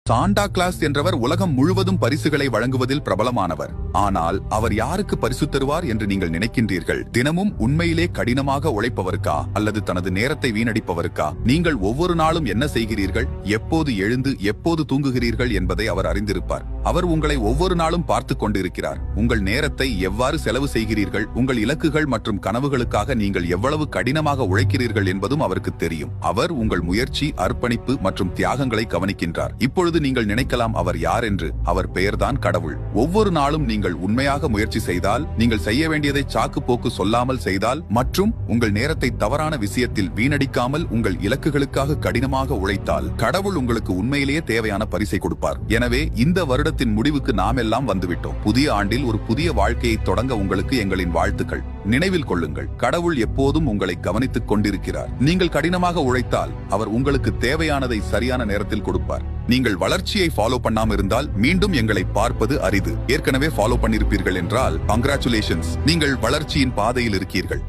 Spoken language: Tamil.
சாண்டா கிளாஸ் என்றவர் உலகம் முழுவதும் பரிசுகளை வழங்குவதில் பிரபலமானவர். ஆனால் அவர் யாருக்கு பரிசு தருவார் என்று நீங்கள் நினைக்கின்றீர்கள்? தினமும் உண்மையிலே கடினமாக உழைப்பவருக்கா அல்லது தனது நேரத்தை வீணடிப்பவருக்கா? நீங்கள் ஒவ்வொரு நாளும் என்ன செய்கிறீர்கள், எப்போது எழுந்து எப்போது தூங்குகிறீர்கள் என்பதை அவர் அறிந்திருப்பார். அவர் உங்களை ஒவ்வொரு நாளும் பார்த்து கொண்டிருக்கிறார். உங்கள் நேரத்தை எவ்வாறு செலவு செய்கிறீர்கள், உங்கள் இலக்குகள் மற்றும் கனவுகளுக்காக நீங்கள் எவ்வளவு கடினமாக உழைக்கிறீர்கள் என்பதும் அவருக்கு தெரியும். அவர் உங்கள் முயற்சி, அர்ப்பணிப்பு மற்றும் தியாகங்களை கவனிக்கின்றார். இப்பொழுது நீங்கள் நினைக்கலாம் அவர் யார் என்று. அவர் பெயர்தான் கடவுள். ஒவ்வொரு நாளும் நீங்கள் உண்மையாக முயற்சி செய்தால், நீங்கள் செய்ய வேண்டியதை சாக்கு போக்கு சொல்லாமல் செய்தால் மற்றும் உங்கள் நேரத்தை தவறான விஷயத்தில் வீணடிக்காமல் உங்கள் இலக்குகளுக்காக கடினமாக உழைத்தால், கடவுள் உங்களுக்கு உண்மையிலேயே தேவையான பரிசை கொடுப்பார். எனவே இந்த வருடத்தின் முடிவுக்கு நாம் எல்லாம் வந்துவிட்டோம். புதிய ஆண்டில் ஒரு புதிய வாழ்க்கையை தொடங்க உங்களுக்கு எங்களின் வாழ்த்துக்கள். நினைவில் கொள்ளுங்கள், கடவுள் எப்போதும் உங்களை கவனித்துக் கொண்டிருக்கிறார். நீங்கள் கடினமாக உழைத்தால் அவர் உங்களுக்கு தேவையானதை சரியான நேரத்தில் கொடுப்பார். நீங்கள் வளர்ச்சியை ஃபாலோ பண்ணாம இருந்தால் மீண்டும் எங்களை பார்ப்பது அரிது. ஏற்கனவே ஃபாலோ பண்ணிருப்பீர்கள் என்றால் கங்க்ராச்சுலேஷன்ஸ், நீங்கள் வளர்ச்சியின் பாதையில் இருக்கீர்கள்.